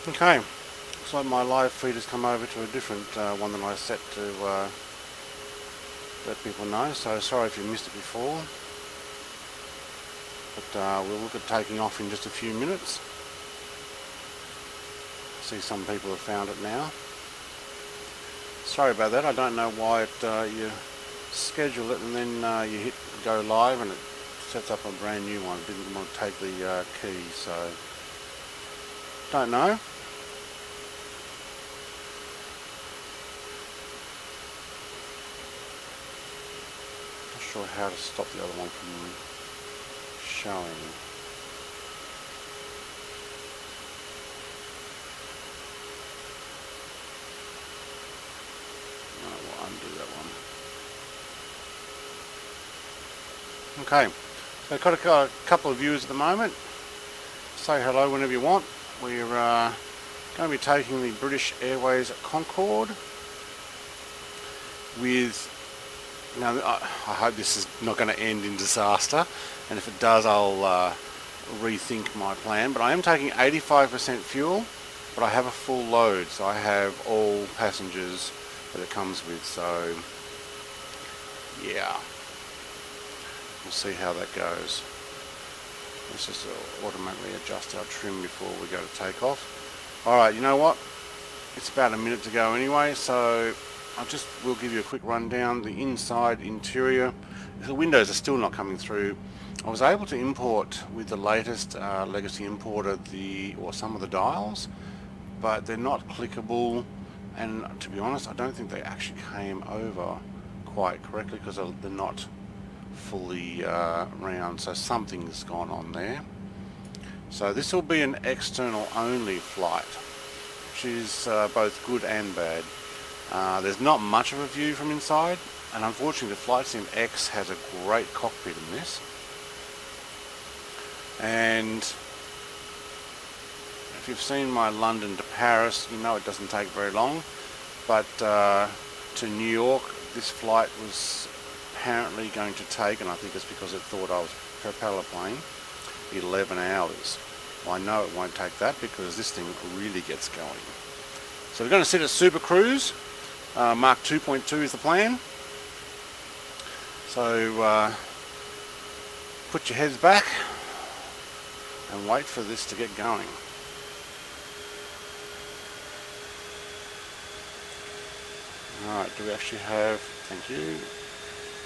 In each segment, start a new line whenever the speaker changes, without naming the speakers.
Okay, looks like my live feed has come over to a different one than I set to let people know, so sorry if you missed it before, but we'll look at taking off in just a few minutes. I see some people have found it now. Sorry about that, I don't know why you schedule it and then you hit go live and it sets up a brand new one. It didn't want to take the key, so don't know. Not sure how to stop the other one from showing. No, we'll undo that one. Okay, so I've got a couple of viewers at the moment. Say hello whenever you want. We're going to be taking the British Airways Concorde with, now I hope this is not going to end in disaster, and if it does I'll rethink my plan, but I am taking 85% fuel, but I have a full load, so I have all passengers that it comes with, so yeah, we'll see how that goes. Let's just automatically adjust our trim before we go to take off. Alright, you know what? It's about a minute to go anyway, so we'll give you a quick rundown. The inside interior, the windows are still not coming through. I was able to import with the latest legacy importer some of the dials, but they're not clickable, and to be honest I don't think they actually came over quite correctly because they're not fully round, so something's gone on there. So this will be an external only flight, which is both good and bad. There's not much of a view from inside, and unfortunately the Flight Sim X has a great cockpit in this, and if you've seen my London to Paris, you know it doesn't take very long, but to New York this flight was apparently going to take, and I think it's because it thought I was a propeller plane, 11 hours. Well, I know it won't take that because this thing really gets going. So we're going to sit at Super Cruise. Mark 2.2 is the plan. So put your heads back and wait for this to get going. Alright, do we actually have, thank you,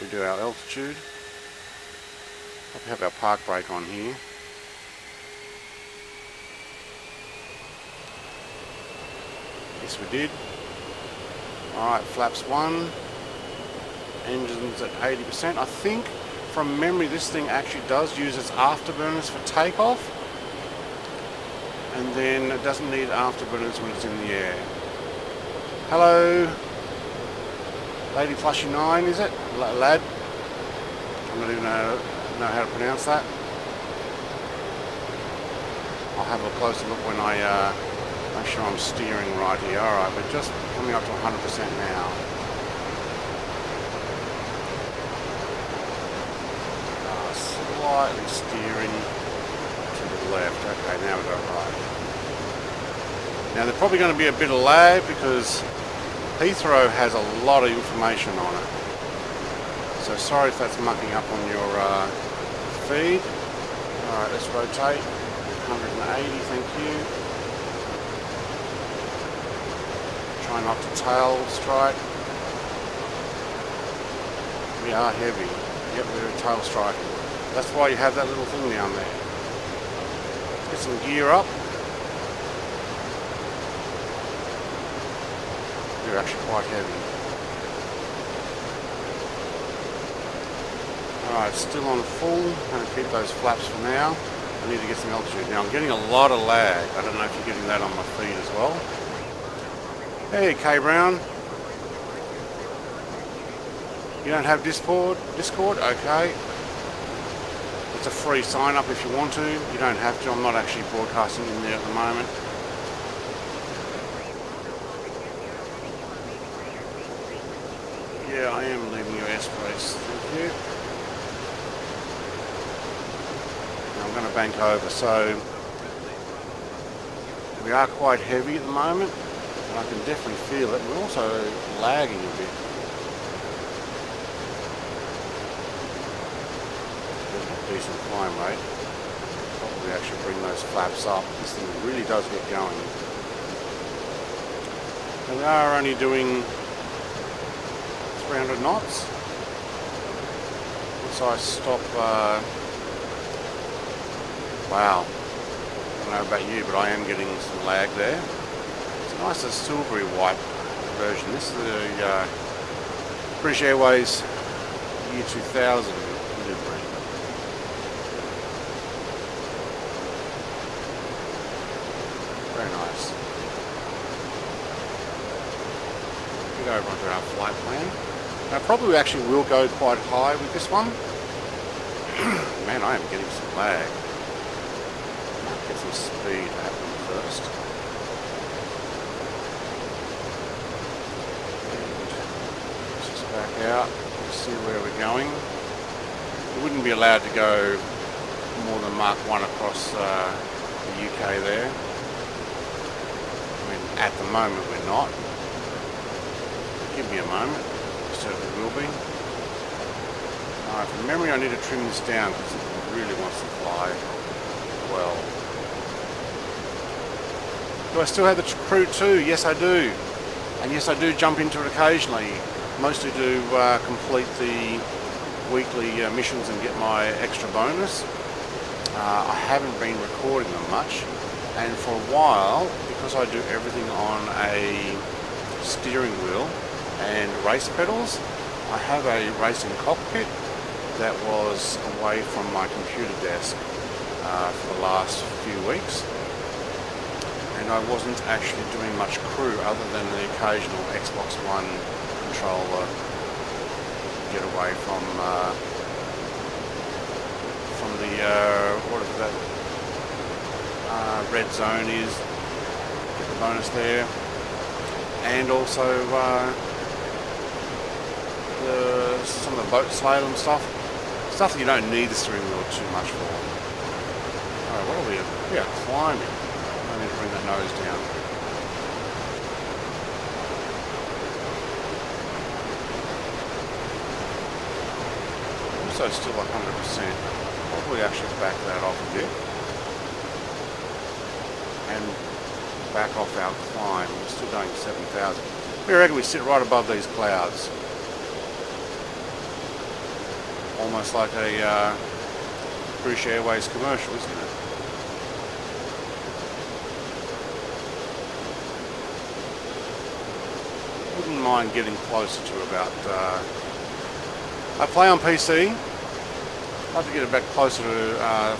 we do our altitude. We have our park brake on here. Yes, we did. Alright, flaps 1. Engines at 80%. I think from memory this thing actually does use its afterburners for takeoff, and then it doesn't need afterburners when it's in the air. Hello, Lady Flushy 9, is it? Lad? I don't even know how to pronounce that. I'll have a closer look when I make sure I'm steering right here. Alright, we're just coming up to 100% now. Slightly steering to the left. Okay, now we've got it right. Now there's probably going to be a bit of lag because Heathrow has a lot of information on it. So sorry if that's mucking up on your feed. Alright, let's rotate. 180, thank you. Try not to tail strike. We are heavy. Yep, we're tail striking. That's why you have that little thing down there. Get some gear up. You're actually quite heavy. Alright, still on full. I'm going to keep those flaps for now. I need to get some altitude. Now I'm getting a lot of lag. I don't know if you're getting that on my feed as well. Hey, K Brown. You don't have Discord? Okay. It's a free sign up if you want to. You don't have to. I'm not actually broadcasting in there at the moment. Yeah, I am leaving your airspace. Thank you. Now I'm going to bank over. So we are quite heavy at the moment, and I can definitely feel it. We're also lagging a bit. Decent climb rate. Probably actually bring those flaps up. This thing really does get going. And we are only doing 300 knots. Once I stop, wow. I don't know about you, but I am getting some lag there. It's a nice silvery white version. This is the British Airways year 2000 delivery. Very nice. We go over onto our flight plan. Now probably actually will go quite high with this one. Man, I am getting some lag. Might get some speed happening first. And let's just back out and see where we're going. We wouldn't be allowed to go more than Mark 1 across the UK there. At the moment we're not. Give me a moment. It certainly will be. Alright, from memory I need to trim this down because it really wants to fly well. Do I still have the crew too? Yes I do. And yes I do jump into it occasionally. Mostly to complete the weekly missions and get my extra bonus. I haven't been recording them much. And for a while, because I do everything on a steering wheel and race pedals, I have a racing cockpit that was away from my computer desk for the last few weeks. And I wasn't actually doing much crew other than the occasional Xbox One controller get away from the, what is that? Red zone is, get the bonus there, and also some of the boat slalom stuff that you don't need the steering wheel too much for. Alright, what are we? We are climbing. I need to bring that nose down. Also still 100%. Probably actually back that off a bit. And back off our climb. We're still going 7,000. We reckon we sit right above these clouds. Almost like a British Airways commercial, isn't it? Wouldn't mind getting closer to about... I play on PC. I'd like to get it back closer to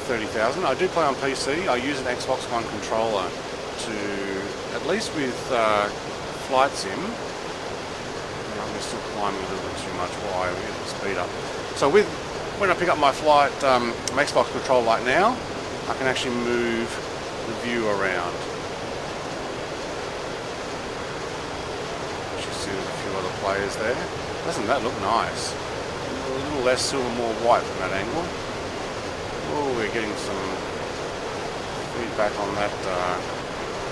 30,000. I do play on PC. I use an Xbox One controller to, at least with Flight Sim, we're still climbing a little bit too much. Why? We get the speed up. So when I pick up my flight Xbox controller like now, I can actually move the view around. You see there's a few other players there. Doesn't that look nice? A little less silver, more white from that angle. Oh, we're getting some feedback on that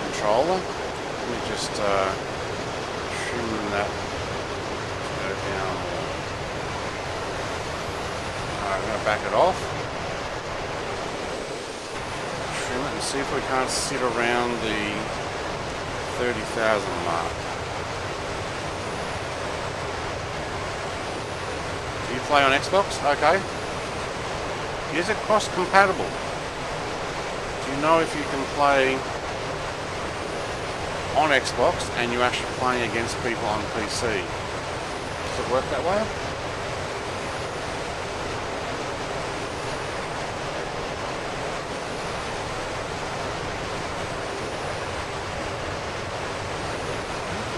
controller. Let me just trim that to go down. Alright, I'm going to back it off. Trim it and see if we can't sit around the 30,000 mark. Do you play on Xbox? Okay. Is it cross-compatible? Do you know if you can play on Xbox and you're actually playing against people on PC? Does it work that way?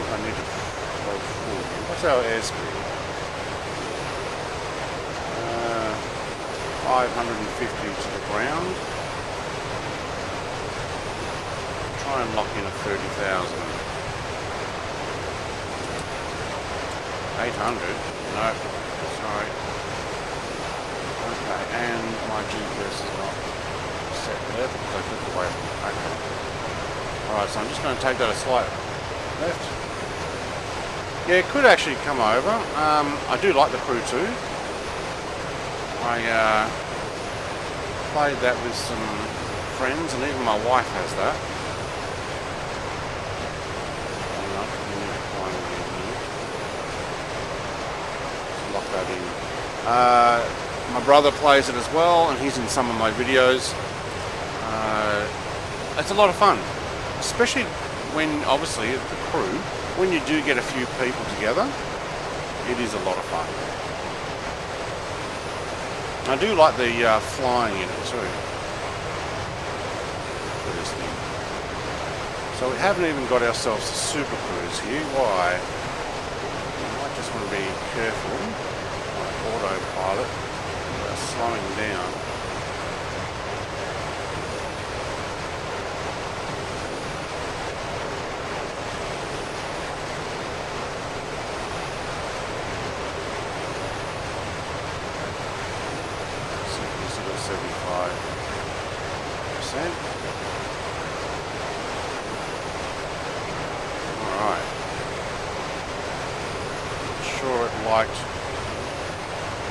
I need to go forward. What's our airspeed? 550 to the ground. Try and lock in a 30,000. 800? No, sorry. Okay, and my GPS is not set there because I took it away from it. Okay. Alright, so I'm just going to take that a slight left. Yeah, it could actually come over. I do like the Crew 2. I played that with some friends, and even my wife has that. Lock that in. My brother plays it as well, and he's in some of my videos. It's a lot of fun, especially when, obviously, the crew, when you do get a few people together, it is a lot of fun. I do like the flying in it too. For this thing. So we haven't even got ourselves a super cruise here. Why? You might just want to be careful on autopilot about slowing down. Alright. Sure it liked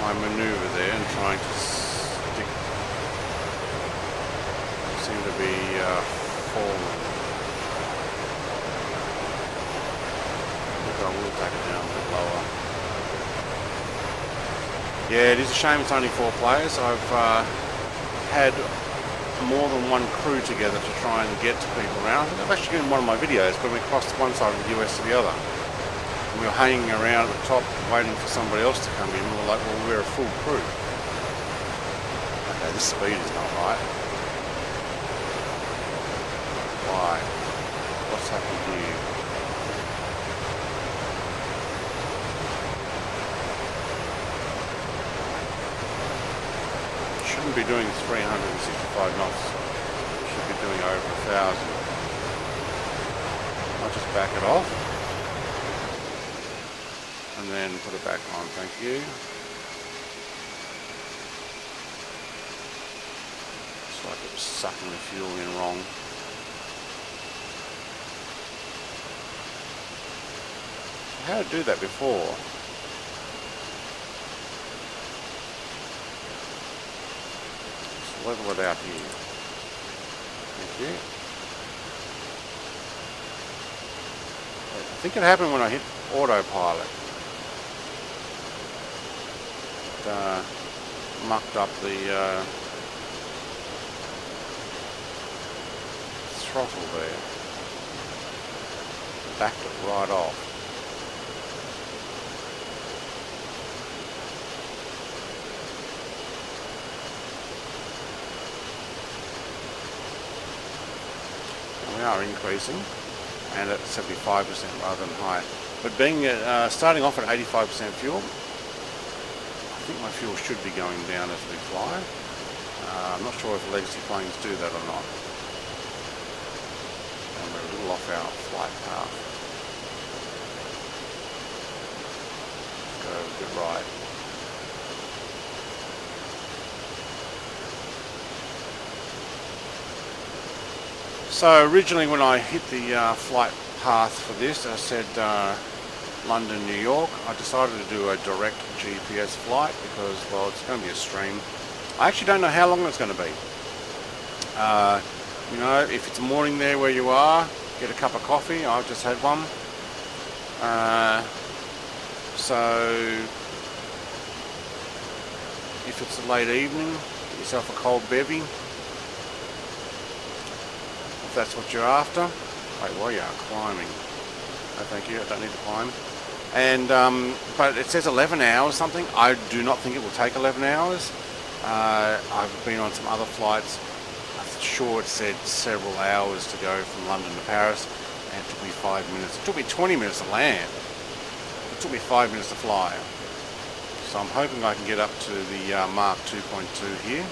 my maneuver there and trying to stick. Seem to be falling. I think I will take it down a bit lower. Yeah, it is a shame it's only 4 players. I've had more than one crew together to try and get to people around. I've actually been in one of my videos when we crossed one side of the US to the other. And we were hanging around at the top waiting for somebody else to come in, and we were like, well, we're a full crew. Okay, this speed is not right. Why? What's happened here? Shouldn't be doing 365 knots. Should be doing over 1,000. I'll just back it off and then put it back on. Thank you. It's like it was sucking the fuel in wrong. I had to do that before. Level it out here. Thank you. I think it happened when I hit autopilot. It mucked up the throttle there. Backed it right off. We are increasing, and at 75% rather than high. But being starting off at 85% fuel, I think my fuel should be going down as we fly. I'm not sure if legacy planes do that or not. And we're a little off our flight path. Go a bit right. So originally when I hit the flight path for this, I said London, New York. I decided to do a direct GPS flight because, well, it's going to be a stream. I actually don't know how long it's going to be. You know, if it's morning there where you are, get a cup of coffee. I've just had one. So if it's a late evening, get yourself a cold bevy. If that's what you're after. Wait, while you are climbing. No, thank you, I don't need to climb. And but it says 11 hours something. I do not think it will take 11 hours. I've been on some other flights. I'm sure it said several hours to go from London to Paris, and it took me 5 minutes. It took me 20 minutes to land. It took me 5 minutes to fly. So I'm hoping I can get up to the Mark 2.2 here.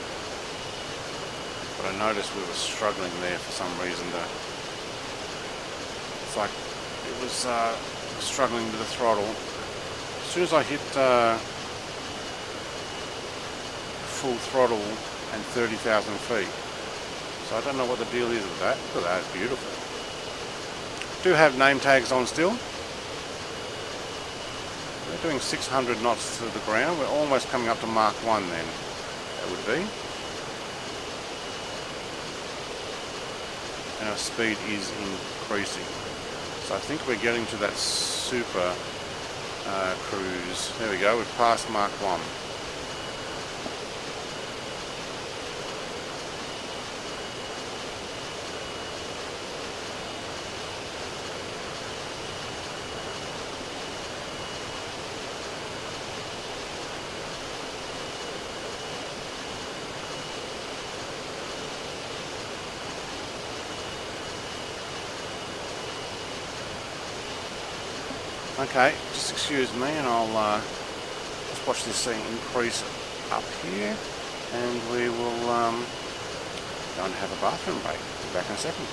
But I noticed we were struggling there for some reason. It's like it was struggling with the throttle. As soon as I hit full throttle and 30,000 feet. So I don't know what the deal is with that. Look at that, it's beautiful. Do have name tags on still. We're doing 600 knots to the ground. We're almost coming up to Mark 1 then. That would be. And our speed is increasing. So I think we're getting to that super cruise. There we go, we've passed Mark 1. Okay, just excuse me and I'll just watch this thing increase up here and we will go and have a bathroom break. Be back in a second.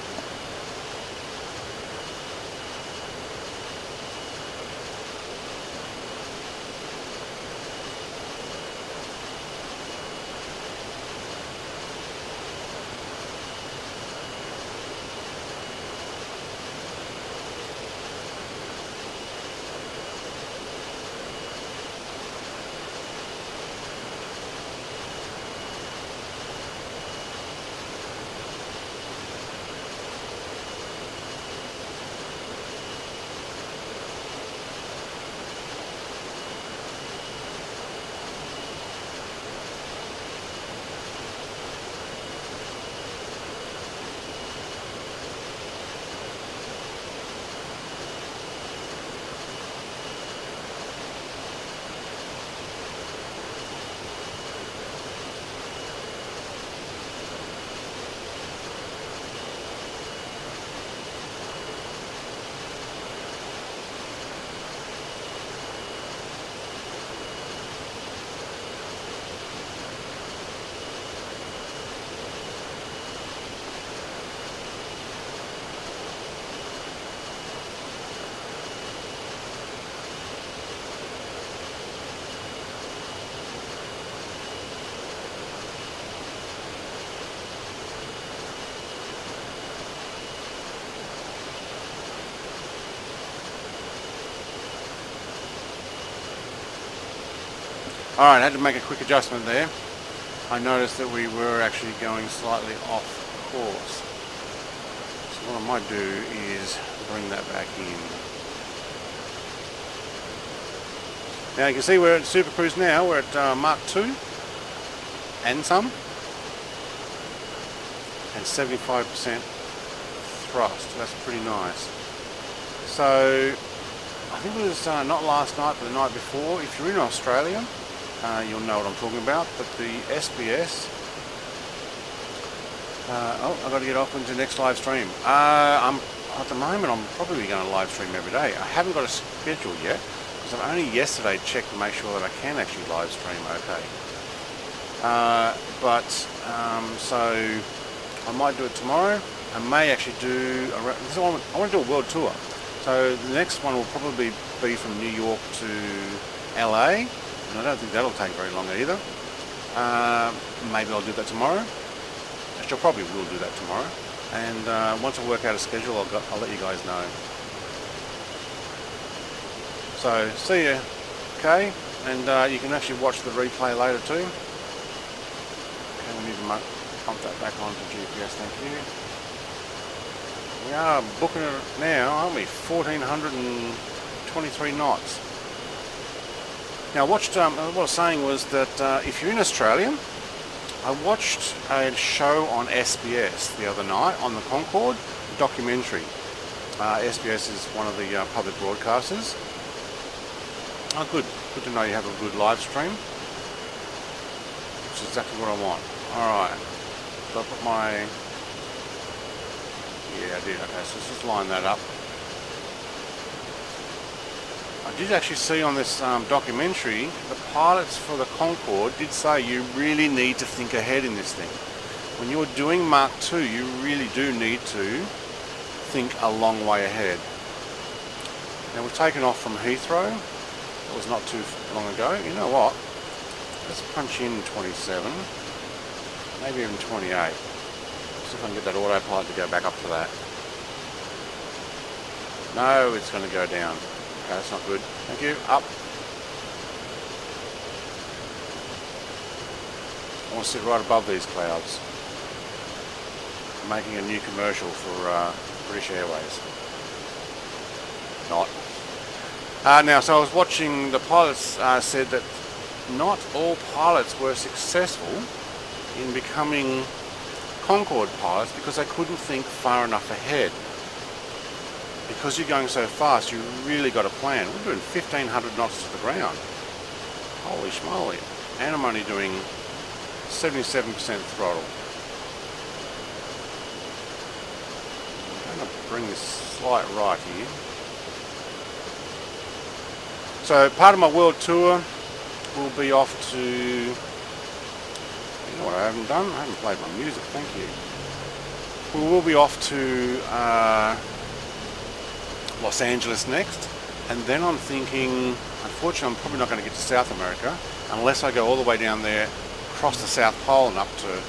Alright, I had to make a quick adjustment there. I noticed that we were actually going slightly off course. So what I might do is bring that back in. Now you can see we're at Super Cruise now. We're at Mark 2 and some. And 75% thrust. That's pretty nice. So I think it was not last night but the night before. If you're in Australia, you'll know what I'm talking about, but the SBS, I've got to get off into the next live stream. At the moment I'm probably going to live stream every day. I haven't got a schedule yet, because I've only yesterday checked to make sure that I can actually live stream okay. So I might do it tomorrow. I may actually do, I want to do a world tour. So the next one will probably be from New York to LA. I don't think that'll take very long either. Maybe I'll do that tomorrow. Actually, I probably will do that tomorrow. And once I work out a schedule, I'll let you guys know. So, see you. Okay, and you can actually watch the replay later too. Okay, we need to pump that back onto GPS, thank you. We are booking it now, aren't we? 1423 knots. Now what I was saying was that if you're in Australia, I watched a show on SBS the other night on the Concorde documentary. SBS is one of the public broadcasters. Oh good to know you have a good live stream. Which is exactly what I want. Alright, so I put my... Yeah I did, okay, so let's just line that up. I did actually see on this documentary, the pilots for the Concorde did say you really need to think ahead in this thing. When you're doing Mark II, you really do need to think a long way ahead. Now we've taken off from Heathrow. That was not too long ago. You know what? Let's punch in 27, maybe even 28. See if I can get that autopilot to go back up to that. No, it's going to go down. Okay, that's not good. Thank you. Up. I want to sit right above these clouds. I'm making a new commercial for British Airways. Not. Now, so I was watching, the pilots said that not all pilots were successful in becoming Concorde pilots because they couldn't think far enough ahead. Because you're going so fast, you really got a plan. We're doing 1500 knots to the ground. Holy schmoly. And I'm only doing 77% throttle. I'm going to bring this slight right here. So part of my world tour will be off to, you know what I haven't done? I haven't played my music, thank you. We will be off to Los Angeles next, and then I'm thinking, unfortunately I'm probably not going to get to South America unless I go all the way down there, across the South Pole and up to